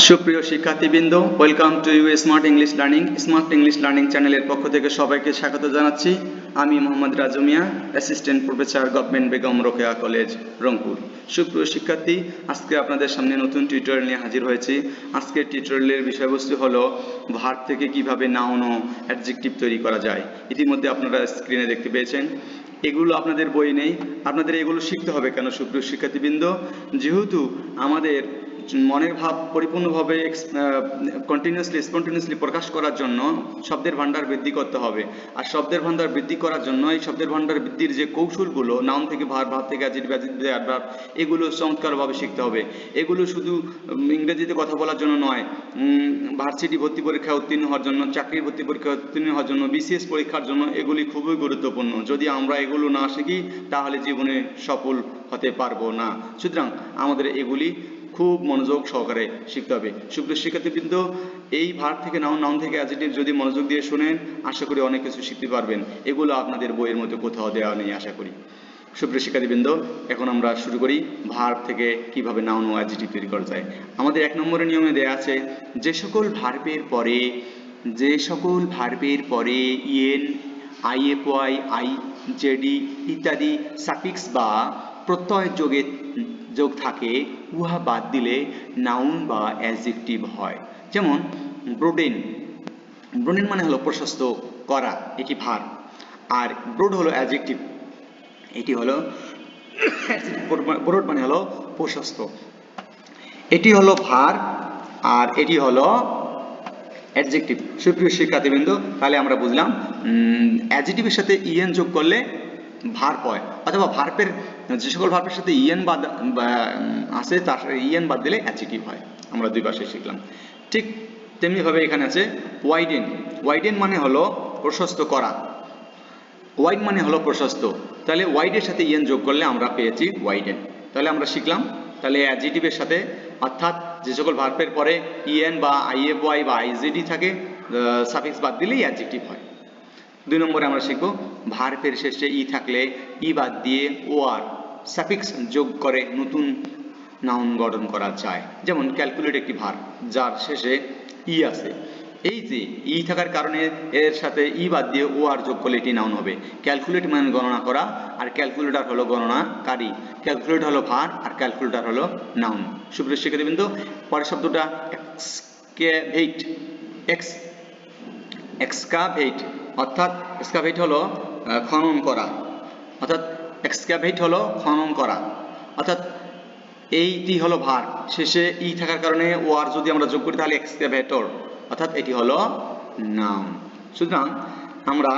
সুপ্রিয় শিক্ষার্থীবৃন্দ, welcome to you smart English learning চ্যানেলের পক্ষ থেকে সবাইকে স্বাগত জানাচ্ছি। আমি Mohammad Raju Mia, assistant professor, government Begum Rokeya college, Rangpur. সুপ্রিয় শিক্ষার্থী, আজকে আপনাদের সামনে নতুন টিউটোরিয়াল নিয়ে হাজির হয়েছি। আজকের টিউটোরিয়ালের বিষয়বস্তু হলো ভার্ব থেকে কিভাবে নাউন ও অ্যাডজেক্টিভ তৈরি করা যায়। ইতিমধ্যে আপনারা স্ক্রিনে দেখতে পেয়েছেন। এগুলো আপনাদের বই নেই, আপনাদের এগুলো শিখতে হবে কেন সুপ্রিয় শিক্ষার্থীবৃন্দ? যেহেতু আমাদের মনের ভাব পরিপূর্ণভাবে স্পন্টেনিয়াসলি প্রকাশ করার জন্য শব্দের ভান্ডার বৃদ্ধি করতে হবে। আর শব্দের ভান্ডার বৃদ্ধি করার জন্য এই শব্দের ভান্ডার বৃদ্ধির যে কৌশলগুলো, নাউন থেকে ভার্ব, ভার্ব থেকে অ্যাডজেক্টিভ, অ্যাডজেক্টিভ থেকে অ্যাডভার্ব, এগুলো চমৎকারভাবে শিখতে হবে। এগুলো শুধু ইংরেজিতে কথা বলার জন্য নয়, ভার্সিটি ভর্তি পরীক্ষায় উত্তীর্ণ হওয়ার জন্য, চাকরির ভর্তি পরীক্ষায় উত্তীর্ণ হওয়ার জন্য, বিসিএস পরীক্ষার জন্য এগুলি খুবই গুরুত্বপূর্ণ। যদি আমরা এগুলো না শিখি তাহলে জীবনে সফল হতে পারবো না। সুতরাং আমাদের এগুলি খুব মনোযোগ সহকারে শিখতে হবে। সুপ্রিয় শিক্ষার্থীবৃন্দ, এই ভার্ব থেকে নাউন, নাউন থেকে অ্যাডজেক্টিভ যদি মনোযোগ দিয়ে শুনেন, আশা করি অনেক কিছু শিখতে পারবেন। এগুলো আপনাদের বইয়ের মধ্যে কোথাও দেওয়া নেই আশা করি। সুপ্রিয় শিক্ষার্থীবৃন্দ, এখন আমরা শুরু করি ভার্ব থেকে কিভাবে নাউন ও অ্যাডজেক্টিভ তৈরি করা যায়। আমাদের 1 নম্বরের নিয়মে দেয়া আছে, যে সকল ভার্বের পরে ইএন, আইএফওয়াই, আইজেডি ইত্যাদি সাফিক্স বা প্রত্যয় যোগ থাকে, উহা বাদ দিলে নাউন বা অ্যাডজেক্টিভ হয়। যেমন ব্রোডেন মানে হলো প্রশস্ত করা, এটি ভার্ব। আর ব্রোড হলো অ্যাডজেক্টিভ, এটি হলো ব্রড মানে হলো প্রশস্ত, এটি হলো ভার্ব আর এটি হলো অ্যাডজেক্টিভ। সুপ্রিয় শিক্ষার্থীবৃন্দ, তাহলে আমরা বুঝলাম অ্যাডজেক্টিভের সাথে ইএন যোগ করলে ভার্ব হয়, অথবা ভার্বের যে সকল ভার্বের সাথে ইএন বাদ আছে তার ইএন বাদ দিলে অ্যাডজেক্টিভ হয়। আমরা দুই পাশে শিখলাম। ঠিক তেমনিভাবে এখানে আছে ওয়াইডেন মানে হলো প্রশস্ত করা, ওয়াইড মানে হলো প্রশস্ত, তাহলে ওয়াইডের সাথে ইএন যোগ করলে আমরা পেয়েছি ওয়াইডেন। তাহলে আমরা শিখলাম, তাহলে অ্যাডজেক্টিভের সাথে, অর্থাৎ যে সকল ভার্বের পরে ইএন বা আইএফওয়াই বা আইজেডি থাকে, সাফিক্স বাদ দিলেই অ্যাডজেক্টিভ হয়। 2 নম্বরে আমরা শিখব, ভার্বের শেষে ই থাকলে ই বাদ দিয়ে ওআর সাফিক্স যোগ করে নতুন নাউন গঠন করা যায়। যেমন ক্যালকুলেট একটি ভার্ব যার শেষে ই আছে, এই যে ই থাকার কারণে এর সাথে ই বাদ দিয়ে ও আর যোগ করলে এটি নাউন হবে। ক্যালকুলেট মানে গণনা করা, আর ক্যালকুলেটর হলো গণনাকারী। ক্যালকুলেট হলো ভার্ব আর ক্যালকুলেটর হলো নাউন। সুপ্রিয় শিক্ষার্থীবৃন্দ, পরের শব্দটা এক্সকাভেট, অর্থাৎ এক্সকাভেট হলো খনন করা, অর্থাৎ এইটি হলো ভার্ব, শেষে ই থাকার কারণে ও আর যদি আমরা যোগ করি তাহলে এক্সকাভেটর, অর্থাৎ এটি হলো নাউন। সুতরাং আমরা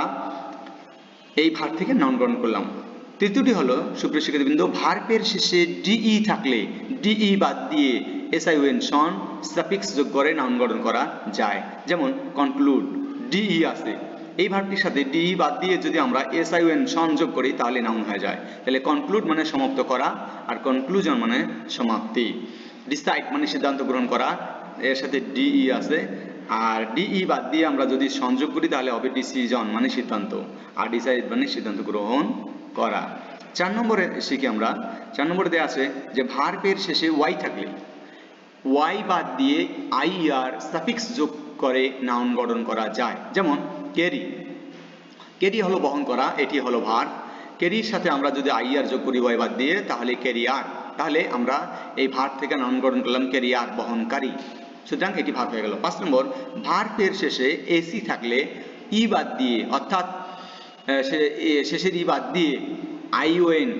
এই ভার্ব থেকে নাউন গ্রহণ করলাম। তৃতীয়টি হলো, সুপ্রিয় শিক্ষার্থীবৃন্দ, ভার্বের শেষে ডিই থাকলে ডিই বাদ দিয়ে এসআইওএন সন সাফিক্স যোগ করে নাউন গঠন করা যায়। যেমন কনক্লুড, ডিই আছে, এই ভার্বটির সাথে ডিই বাদ দিয়ে যদি আমরা এসআইওএন সন যোগ করি তাহলে নাউন হয়ে যায়। তাহলে কনক্লুড মানে সমাপ্ত করা, আর কনক্লুজন মানে সমাপ্তি। ডিসাইড মানে সিদ্ধান্ত গ্রহণ করা, এর সাথে ডিই আছে, আর ডিই বাদ দিয়ে আমরা যদি সংযোগ করি তাহলে হবে ডিসিশন মানে সিদ্ধান্ত, আর ডিসাইড মানে সিদ্ধান্ত গ্রহণ করা। 4 নম্বরে শিখি আমরা। 4 নম্বরে দেওয়া আছে যে ভার্বের শেষে ওয়াই থাকলে ওয়াই বাদ দিয়ে আই আর সাফিক্স যোগ করে নাউন গঠন করা যায়। যেমন ক্যারি হলো বহন করা, এটি হলো ভার্ব। ক্যারির সাথে আমরা যদি আই আর যোগ করি ওয়াই বাদ দিয়ে তাহলে ক্যারিয়ার, তাহলে আমরা এই ভার্ব থেকে নাউন গঠন করলাম ক্যারিয়ার, বহনকারী। সুতরাং এটি ভার্ব হয়ে গেল। 5 নম্বর, ভার্বের শেষে এসি থাকলে ই বাদ দিয়ে, অর্থাৎ শেষের ই বাদ দিয়ে আইওএন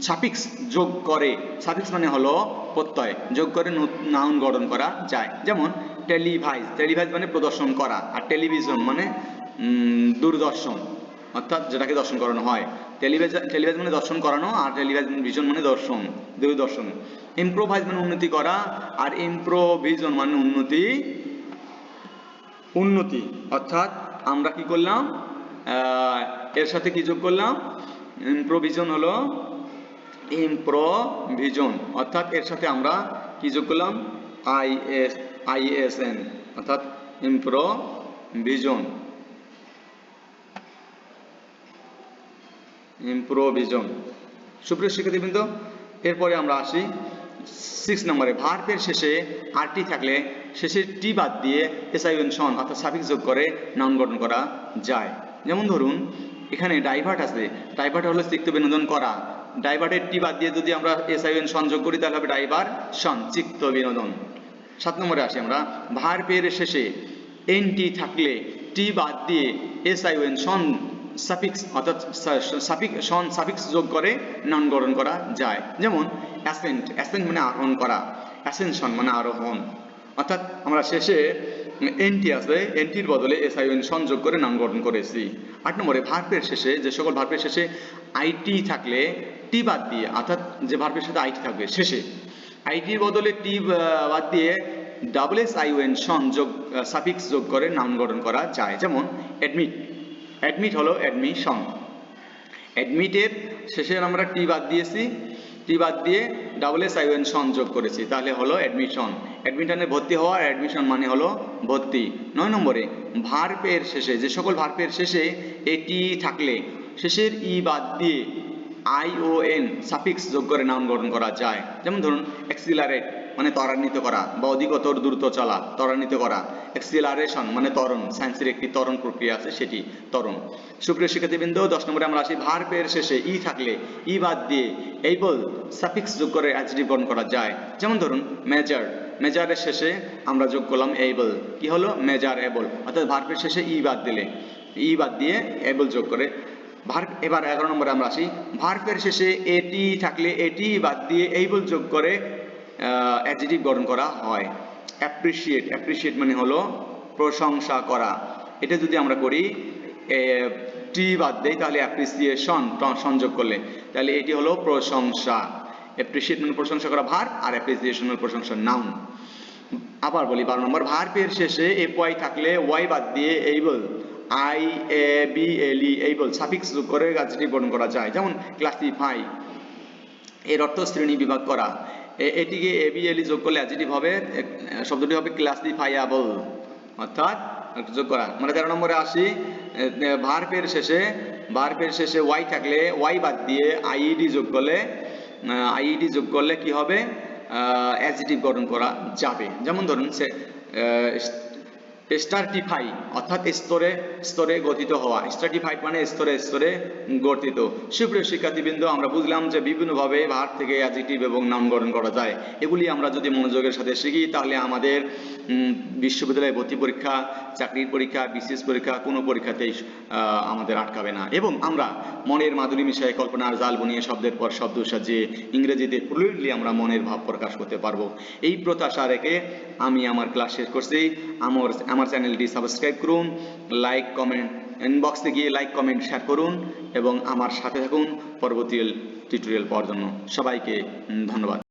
সাফিক্স যোগ করে, সাফিক্স মানে হলো প্রত্যয়, যোগ করে নাউন গঠন করা যায়। যেমন টেলিভাইজ মানে প্রদর্শন করা, আর টেলিভিশন মানে দূরদর্শন, অর্থাৎ যেটাকে দর্শন করানো হয়। টেলিভাইজ মানে দর্শন করানো, আর টেলিভিশন মানে দূরদর্শন। ইম্প্রোভাইজ মানে উন্নতি করা, আর ইম্প্রোভিশন মানে উন্নতি, অর্থাৎ আমরা কি করলাম, এর সাথে কি যোগ করলাম, ইম্প্রোভিশন হলো ইম্প্রোভিশন, অর্থাৎ এর সাথে আমরা কি যোগ করলাম, আইএসএন, অর্থাৎ ইম্প্রোভিশন। সুপ্রিয় শিক্ষার্থীবৃন্দ, এরপরে আমরা আসি 6 নম্বরে ভার্বের শেষে আরটি থাকলে শেষে টি বাদ দিয়ে এসআইএন সন অর্থাৎ সাফিক্স যোগ করে নাউন গঠন করা যায়। যেমন ধরুন এখানে ডাইভার্ট আছে, ডাইভার্ট হলো চিত্ত বিনোদন করা, ডাইভার্টের টি বাদ দিয়ে যদি আমরা এসআইএন সন যোগ করি তাহলে হবে ডাইভারশন, চিত্ত বিনোদন। 7 নম্বরে আসি আমরা, ভার্বের শেষে এনটি থাকলে টি বাদ দিয়ে এসআইএন সন সাফিক্স অর্থাৎ সাফিক্স যোগ করে নাউন গঠন করা যায়। যেমন অ্যাসেন্ট, অ্যাসেন্ট মানে আরোহণ করা, অ্যাসেনশন মানে আরোহণ, অর্থাৎ আমরা শেষে এনটি আসবে, এনটির বদলে এসআইএন সংযোগ করে নাউন গঠন করেছি। 8 নম্বরে ভার্বের শেষে যে সকল ভার্বের শেষে আইটি থাকলে টি বাদ দিয়ে, অর্থাৎ যে ভার্বের সাথে আইটি থাকবে শেষে আইটির বদলে টি বাদ দিয়ে ডাবল এসআইএন সংযোগ সাফিক্স যোগ করে নাউন গঠন করা যায়। যেমন অ্যাডমিট, অ্যাডমিট হলো অ্যাডমিশন, অ্যাডমিটের শেষে আমরা টি বাদ দিয়েছি, টি বাদ দিয়ে ডাবল এসআইএন সংযোগ করেছি, তাহলে হলো অ্যাডমিশন। অ্যাডমিশনে ভর্তি হওয়া, অ্যাডমিশন মানে হলো ভর্তি। 9 নম্বরে ভার্বের শেষে যে সকল ভার্বের শেষে এটি থাকলে শেষের ই বাদ দিয়ে আইওএন সাফিক্স যোগ করে নাউন গঠন করা যায়। যেমন ধরুন এক্সিলারেট মানে ত্বরান্বিত করা বা অধিকতর দ্রুত চলা, ত্বরান্বিত করা। এক্সিলারেশন মানে ত্বরণ, সায়েন্সের একটি ত্বরণ প্রক্রিয়া আছে সেটি ত্বরণ। সুপ্রিয় শিক্ষার্থীবৃন্দ 10 নম্বরে আমরা আসি, ভার্বের শেষে ই থাকলে ই বাদ দিয়ে এইবল সাফিক্স যোগ করে অ্যাডজেক্টিভ গঠন করা যায়। যেমন ধরুন মেজার, মেজারের শেষে আমরা যোগ করলাম এইবল, কি হলো মেজার এবল, অর্থাৎ ভার্বের শেষে ই বাদ দিলে, ই বাদ দিয়ে এবল যোগ করে ভার্ব। এবার 11 নম্বরে আমরা আসি, ভার্বের শেষে এটি থাকলে এটি বাদ দিয়ে এইবল যোগ করে অ্যাডজেক্টিভ গঠন করা হয়। অ্যাপ্রিশিয়েট, অ্যাপ্রিশিয়েট মানে হলো প্রশংসা করা, এটা যদি আমরা করি টি বাদ দেই তাহলে অ্যাপ্রিসিয়েশন সংযোগ করলে তাহলে এটি হলো প্রশংসা। অ্যাপ্রিশিয়েট মানে প্রশংসা করা ভার্ব, আর অ্যাপ্রিসিয়েশন মানে প্রশংসা নাউন। আবার বলি 12 নম্বর, ভার্বের শেষে এফ ওয়াই থাকলে ওয়াই বাদ দিয়ে able I A B L E able suffix যোগ করে অ্যাডজেক্টিভ গঠন করা যায়। যেমন ক্লাসিফাই, এর অর্থ শ্রেণী বিভাগ করা, এটিকে এ বি এল ই যোগ করলে অ্যাডজেক্টিভ হবে, শব্দটি হবে ক্লাসিফায়াবল, অর্থাৎ যোগ করা। মানে 13 নম্বরে আসি, ভার্বের শেষে ওয়াই থাকলে ওয়াই বাদ দিয়ে আইইডি যোগ করলে কি হবে অ্যাডজেক্টিভ গঠন করা যাবে। যেমন ধরুন স্ট্রাটিফাই অর্থাৎ স্তরে স্তরে গঠিত হওয়া, স্ট্রাটিফাইড মানে স্তরে স্তরে গঠিত। সুপ্রিয় শিক্ষার্থীবৃন্দ আমরা বুঝলাম যে বিভিন্নভাবে ভার্ব থেকে অ্যাডজেক্টিভ এবং নাউন গঠন করা যায়। এগুলি আমরা যদি মনোযোগের সাথে শিখি তাহলে আমাদের বিশ্ববিদ্যালয়ে ভর্তি পরীক্ষা, চাকরির পরীক্ষা, বিসিএস পরীক্ষা কোনো পরীক্ষাতেই আমাদের আটকাবে না, এবং আমরা মনের মাধুরী মিশায় কল্পনার জাল বুনিয়ে শব্দের পর শব্দ সাজিয়ে ইংরেজিতে ফ্লুয়েন্টলি আমরা মনের ভাব প্রকাশ করতে পারবো। এই প্রত্যাশা রেখে আমি আমার ক্লাস শেষ করছি। আমার চ্যানেলটি সাবস্ক্রাইব করুন, লাইক কমেন্ট, ইনবক্সে গিয়ে লাইক কমেন্ট শেয়ার করুন এবং আমার সাথে থাকুন পরবর্তী টিউটোরিয়াল পাওয়ার জন্য। সবাইকে ধন্যবাদ।